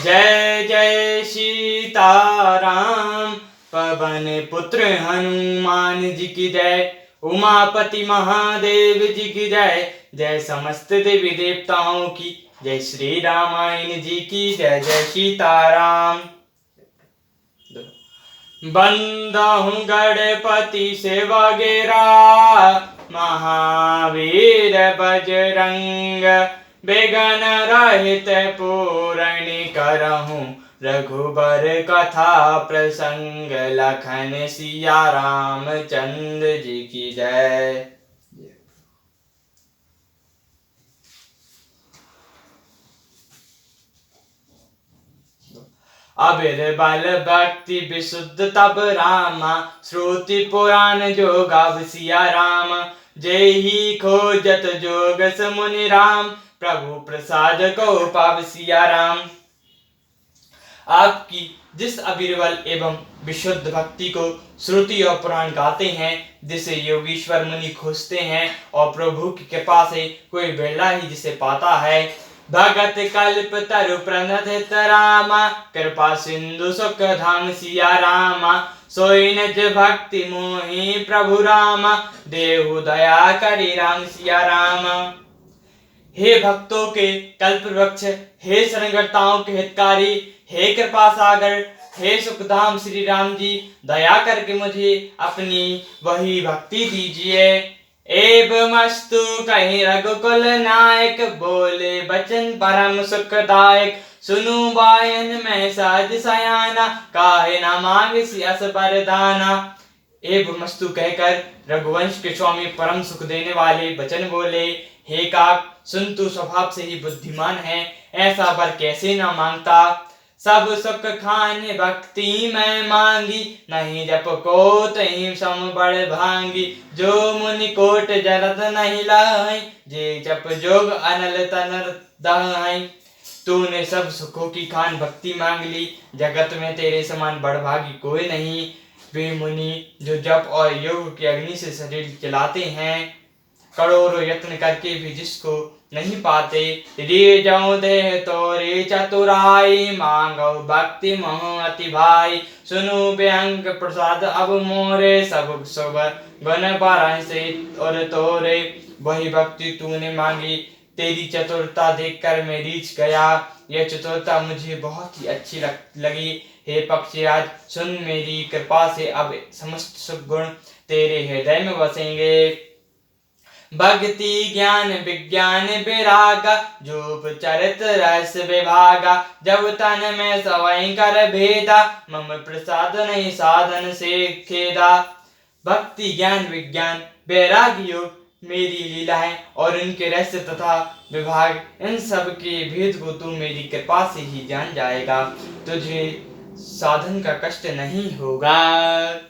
जय जय सीताराम। पवन पुत्र हनुमान जी की जय। उमापति महादेव जी की जय। जय समस्त देवी देवताओं की जय। श्री रामायण जी की जय। जय सीताराम। बंदहु गणपति से वगैरा महावीर बजरंग। बेगन रहित पूर्ण करहूँ रघुबर कथा प्रसंग। लखन सिया रामचंद्र जी की जय। अबिर बल भक्ति विशुद्ध तब रामा। श्रुति पुराण जो गाव सिया राम। जय ही खोजत जोग मुनि राम। प्रभु प्रसाद को पाव सिया राम। आपकी जिस अबिरबल एवं विशुद्ध भक्ति को श्रुति और पुराण गाते हैं, जिसे योगीश्वर मुनि खोजते हैं और प्रभु की कृपा से कोई बेला ही जिसे पाता है। भगत कल्प तरु प्रणत रामा। कृपा सिंधु सुख धाम सिया रामा। सोई निज भक्ति मोहि प्रभु रामा। देहु दया करि राम सिया रामा। हे भक्तों के कल्प वृक्ष, हे शरणकर्ताओं के हितकारी, हे कृपा सागर, हे सुखधाम श्री राम जी, दया करके मुझे अपनी वही भक्ति दीजिए। एवमस्तु कहीं रघुकुल नायक। बोले बचन परम सुखदायक। सुनु बायन में साज सयाना। काहे न मांग सियस बरदाना। एवमस्तु कहकर रघुवंश के स्वामी परम सुख देने वाले वचन बोले। हे काक, सुन तू स्वभाव से ही बुद्धिमान है, ऐसा वर कैसे न मांगता। सब सुख खान भक्ति में मांगी। नहीं जप को तहीं सम बड़ भांगी। जो मुनि कोट जरत नहीं लाई। जे जप जोग अनल तनर दहाई। तूने सब सुखों की खान भक्ति मांग ली। जगत में तेरे समान बड़भागी कोई नहीं। वे मुनि जो जप और योग की अग्नि से शरीर चलाते हैं, करोड़ों यत्न करके भी जिसको नहीं पाते। रे जाऊं देह तो रे चतुराई। मांगो भक्ति मोह अति भाई। सुनो व्यंग प्रसाद अब मोरे। सब शुभ गुण बारह से और तोरे। वही भक्ति तूने मांगी, तेरी चतुरता देखकर मैं रीझ गया। यह चतुरता मुझे बहुत ही अच्छी लगी। हे पक्षीराज, सुन मेरी कृपा से अब समस्त सुख गुण तेरे हृदय में बसेंगे। भक्ति ज्ञान विज्ञान विरागा। जोप चरित रस विभागा। जब तन में सवई कर भेदा। मम प्रसाद नहीं साधन से खेदा। भक्ति ज्ञान विज्ञान वैराग्य योग मेरी लीलाएं और इनके रहस्य तथा विभाग, इन सब के भेद को तू मेरी कृपा से ही जान जाएगा। तुझे साधन का कष्ट नहीं होगा।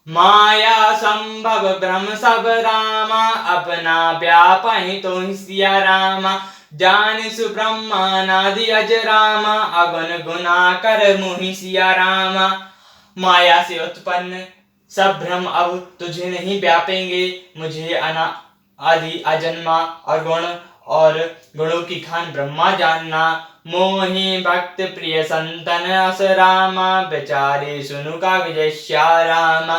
माया संभव ब्रह्म सब रामा। अपना व्यापहि तो सिया रामा। जान सुब्रह्मणादि अज रामा। अगुन गुना कर मोहि सिया रामा। माया से उत्पन्न सब भ्रम अब तुझे नहीं व्यापेंगे। मुझे आदि अजन्मा अगुण और गुणों की खान ब्रह्मा जानना। मोहि भक्त प्रिय संतन अस रामा। बेचारे सुनु का विजय श्या रामा।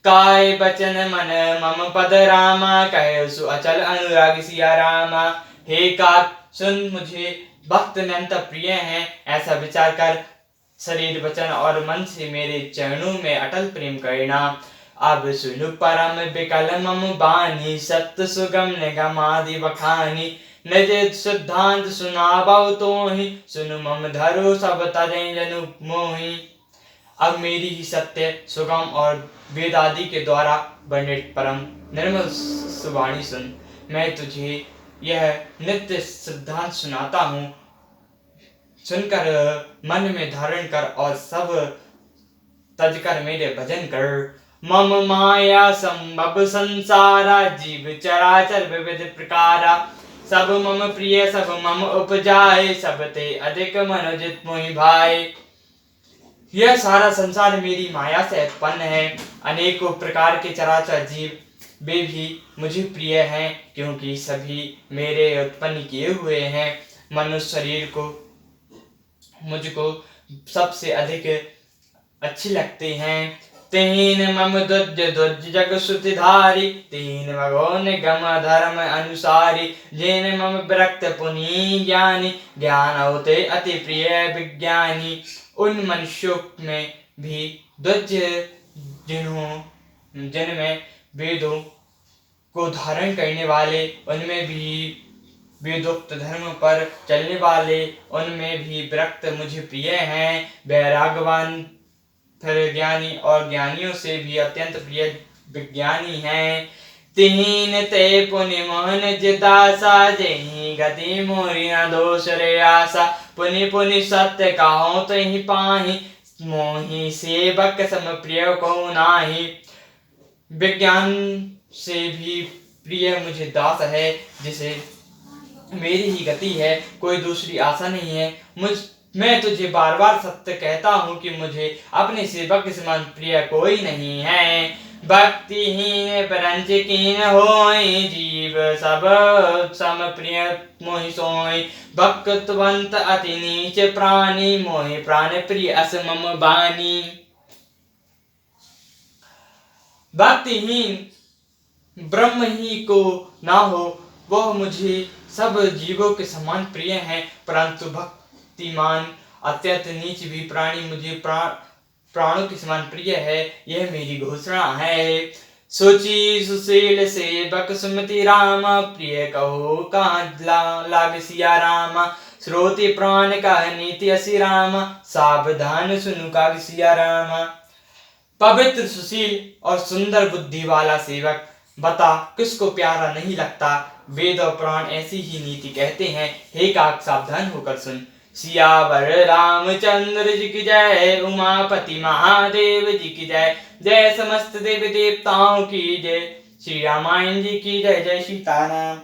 काय बचन मन मम पद रामा। कहे सु अचल अनुराग सिया रामा। हे काक, सुन मुझे भक्त अत्यंत प्रिय हैं, ऐसा विचार कर शरीर वचन और मन से मेरे चरणों में अटल प्रेम करना। अब सुनु परम विकल मम बानी। सत्य सुगम निगम आदि बखानी। निज सिद्धांत सुनाबो तोहि। सुनु मम धरो सब तजै जनु मोहि। अब मेरी ही सत्य सुगम और वेद आदि के द्वारा वर्णित परम निर्मल सुवाणी सुन। मैं तुझे यह नित्य सिद्धांत सुनाता हूँ। सुनकर मन में धारण कर और सब तज कर मेरे भजन कर। मम माया संभव संसारा। जीव चराचर विविध प्रकारा। सब मम प्रिय सब मम उपजाए। सब ते अधिक मनोजित मोहि भाई। यह सारा संसार मेरी माया से उत्पन्न है। अनेकों प्रकार के चराचर जीव वे भी मुझे प्रिय हैं, क्योंकि सभी मेरे उत्पन्न किए हुए हैं। मनुष्य शरीर को मुझको सबसे अधिक अच्छी लगती हैं। तीन मम दुज जग श्रुति धारी, तीन मगो निगम धर्म अनुसारी, जिन मम विरक्त पुनि ज्ञानी, ज्ञान होते अति प्रिय विज्ञानी। उन मनुष्यों में भी द्वज जिनमें वेदों को धारण करने वाले, उनमें भी वेदोक्त धर्म पर चलने वाले, उनमें भी विरक्त मुझे प्रिय हैं। वैरागवान फिर ज्ञानी और ज्ञानियों से भी अत्यंत प्रिय विज्ञानी हैं। तीन ते पुनि मोहन जिदासा, जही गति मोरी न दोष रे आशा, पुनि पुनि सत्य कहो तहि पाहि, मोहि सेवक सम प्रिय को नाही। विज्ञान से भी प्रिय मुझे दास है, जिसे मेरी ही गति है, कोई दूसरी आशा नहीं है। मैं तुझे बार बार सत्य कहता हूँ कि मुझे अपने सेवक के समान प्रिय कोई नहीं है। भक्तिहीन परंच कीन होई, जीव सब सम प्रिय मोहि सोई, भक्तवंत अति नीच प्राणी, मोहि प्राण प्रिय अस मम बानी। भक्तिहीन ब्रह्म ही को ना हो, वह मुझे सब जीवों के समान प्रिय है, परंतु भक्तिमान अत्यंत नीच भी प्राणी मुझे प्राणों के समान प्रिय है। यह मेरी घोषणा है। सोची सुशील सेवक सुमति राम, प्रिय कहो कहाँ लाग सिया राम, श्रोति प्राण का नीति असि राम, सावधान सुनु काग सिया राम। पवित्र सुशील और सुंदर बुद्धि वाला सेवक, बता किसको प्यारा नहीं लगता। वेद और पुराण ऐसी ही नीति कहते हैं। हे काक, सावधान होकर सुन। सियावर रामचंद्र जी की जय, उमापति महादेव जी की जय, जय समस्त देवी देवताओं की जय, श्री रामायण जी की जय। जय सीताराम।